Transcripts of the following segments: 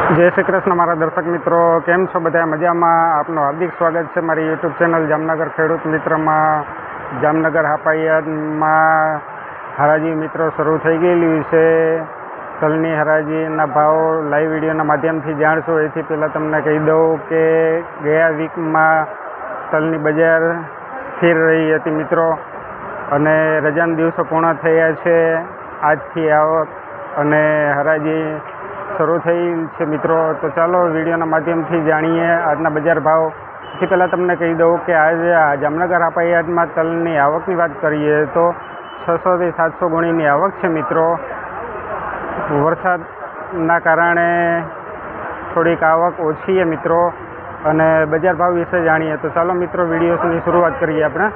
જય શ્રી કૃષ્ણ મારા દર્શક મિત્રો, કેમ છો બધા? મજામાં? આપનું હાર્દિક સ્વાગત છે મારી યુટ્યુબ ચેનલ જામનગર ખેડૂત મિત્રમાં. જામનગર હાપાયામાં હરાજી મિત્રો શરૂ થઈ ગયેલી છે. તલની હરાજીના ભાવ લાઈવ વિડીયોના માધ્યમથી જાણશો. એથી પહેલાં તમને કહી દઉં કે ગયા વીકમાં તલની બજાર સ્થિર રહી હતી મિત્રો, અને રજાના દિવસો પૂર્ણ થયા છે. આજથી આવક અને હરાજી શરૂ થઈ છે મિત્રો. તો ચાલો વિડીયોના માધ્યમથી જાણીએ આજના બજાર ભાવ. સૌથી પહેલાં તમને કહી દઉં કે આજે જામનગર હાપાયામાં તલની આવકની વાત કરીએ તો 600 થી 700 ગુણીની આવક છે મિત્રો. વરસાદના કારણે થોડીક આવક ઓછી છે મિત્રો, અને બજાર ભાવ વિશે જાણીએ. તો ચાલો મિત્રો વિડીયોની શરૂઆત કરીએ આપણે.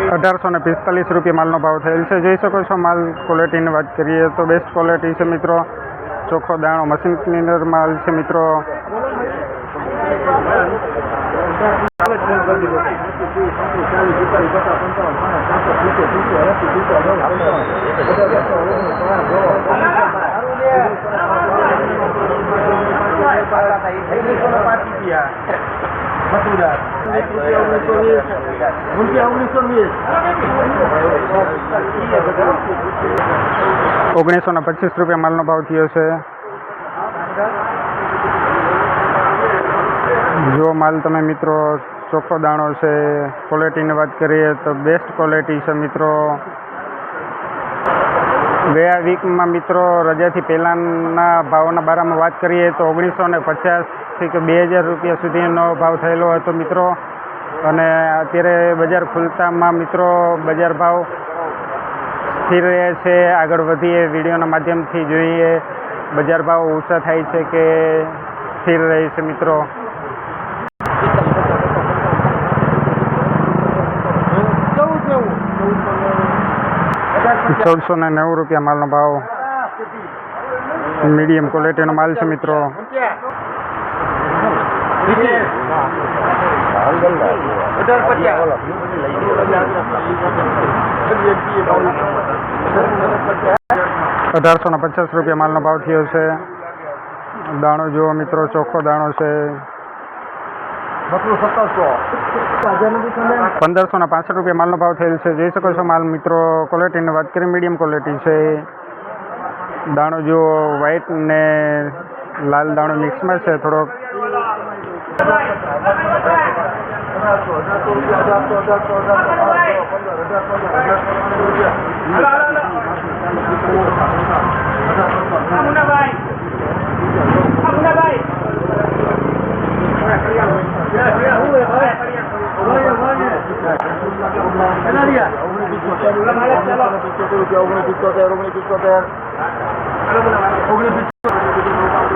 1845 રૂપિયા માલનો ભાવ થયેલ છે. જોઈ શકો છો. માલ ક્વોલિટીની વાત કરીએ તો બેસ્ટ ક્વોલિટી છે મિત્રો. ચોખ્ખો દાણો મશીન ક્લીનર માલ છે મિત્રો. ₹1925 માલનો ભાવ થયો છે. જો માલ તમે મિત્રો ચોખ્ખો દાણો છે, ક્વોલિટીની વાત કરીએ તો બેસ્ટ ક્વોલિટી છે મિત્રો. ગયા વીકમાં મિત્રો રજાથી પહેલાંના ભાવના બારામાં વાત કરીએ તો 1950 થી 2000 રૂપિયા સુધીનો ભાવ થયેલો હતો મિત્રો. અને અત્યારે બજાર ખુલતામાં મિત્રો બજાર ભાવ સ્થિર રહે છે. આગળ વધીએ વિડીયોના માધ્યમથી જોઈએ બજાર ભાવ ઊંચા થાય છે કે સ્થિર રહે છે મિત્રો. ₹1490 માલનો ભાવ. મીડિયમ ક્વોલિટીનો માલ છે મિત્રો. ₹1850 માલનો ભાવ થયો છે. દાણો જુઓ મિત્રો, ચોખ્ખો દાણો છે. ₹1565 માલનો ભાવ થયેલ છે. જોઈ શકો છો માલ મિત્રો. ક્વોલિટીની વાત કરીએ મીડિયમ ક્વોલિટી છે. દાણો જુઓ, વ્હાઈટ ને લાલ દાણો મિક્સમાં છે થોડોક.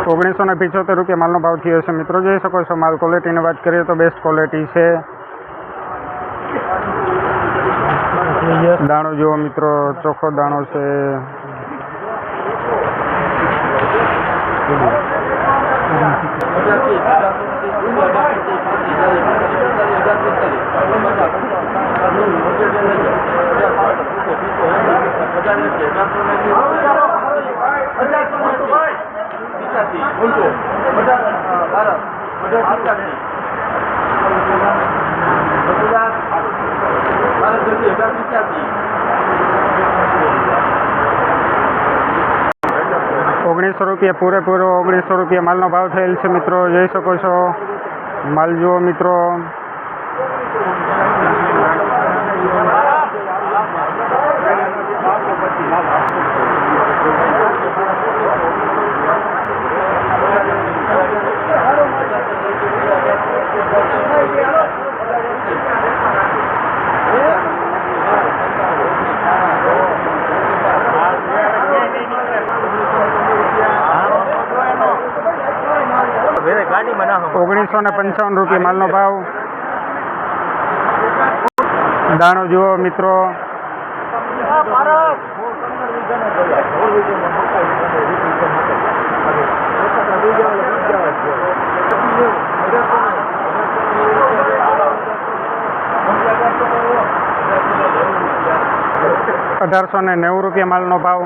₹1975 માલનો ભાવ થયો છે મિત્રો. જોઈ શકો છો માલ ક્વોલિટીની વાત કરીએ તો બેસ્ટ ક્વોલિટી છે. દાણો જુઓ મિત્રો, ચોખ્ખો દાણો છે. ₹1900 પૂરેપૂરો ₹1900 માલનો ભાવ થયેલ છે મિત્રો. જોઈ શકો છો માલ જુઓ મિત્રો. ₹1955 માલનો ભાવ. દાણો જુઓ મિત્રો. ₹1890 માલનો ભાવ.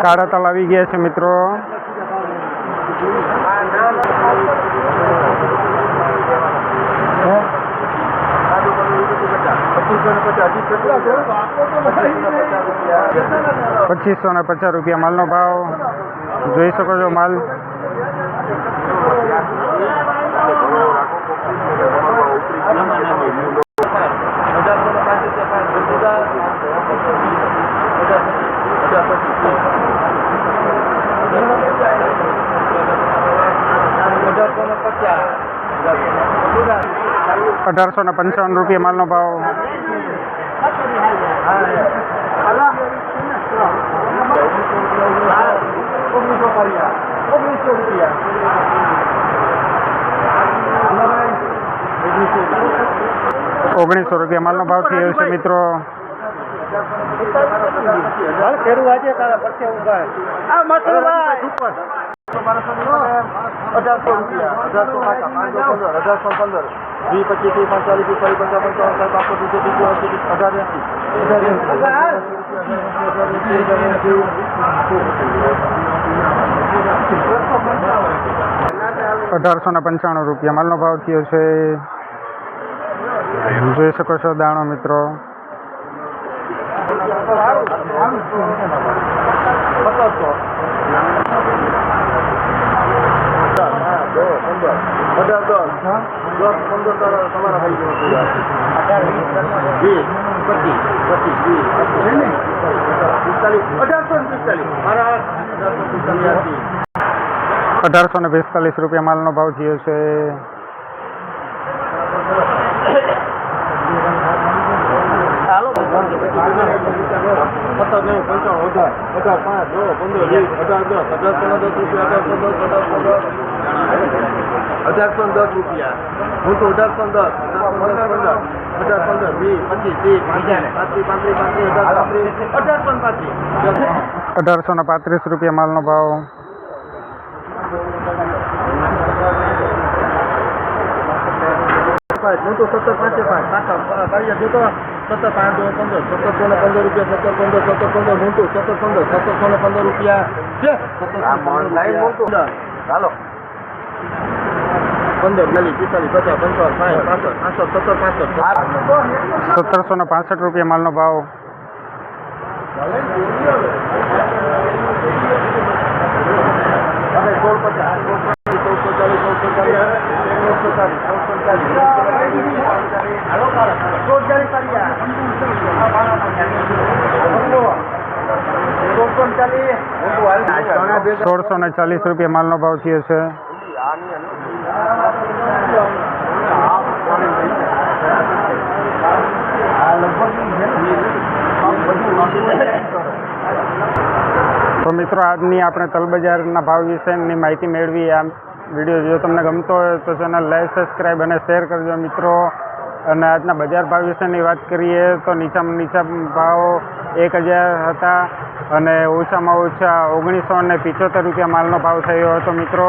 કાળા તલ આવી ગયા છે મિત્રો. ₹2550 માલનો ભાવ. જોઈ શકો છો માલ. ₹1855 માલનો ભાવ. ₹1900 માલનો ભાવ થયો છે મિત્રો. ₹1895 માલનો ભાવ થયો છે. જોઈ શકો છો દાણો મિત્રો. ₹1845 માલનો ભાવ થયો છે. ₹1835 માલનો ભાવ. ₹1765 માલનો ભાવ. ₹1640 માલનો ભાવ થયો છે. તો મિત્રો આજની આપણે તલ બજારના ભાવ વિશેની માહિતી મેળવી. આ વિડીયો જો તમને ગમતો હોય તો ચેનલ લાઈક, સબસ્ક્રાઈબ અને શેર કરજો મિત્રો. અને આજના બજાર ભાવ વિશેની વાત કરીએ તો નીચામાં નીચા ભાવ 1000 હતા અને ઓછામાં ઓછા ₹1975 માલનો ભાવ થયો હતો મિત્રો.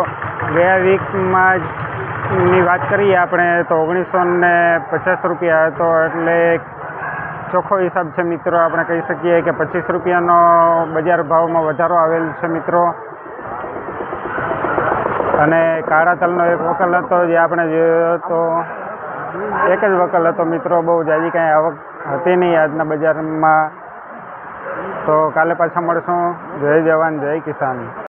ગયા વીકમાં ની વાત કરીએ આપણે તો ₹1950 હતો. એટલે ચોખ્ખો હિસાબ છે મિત્રો. આપણે કહી શકીએ કે ₹25નો બજાર ભાવમાં વધારો આવેલ છે મિત્રો. અને કાળા તલનો એક વકલ હતો જે આપણે જોયો તો એક જ વકલ હતો મિત્રો. બહુ જાજી કાંઈ આવક હતી નહીં આજના બજારમાં. તો કાલે પાછા મળશું. જય જવાન જય કિસાન.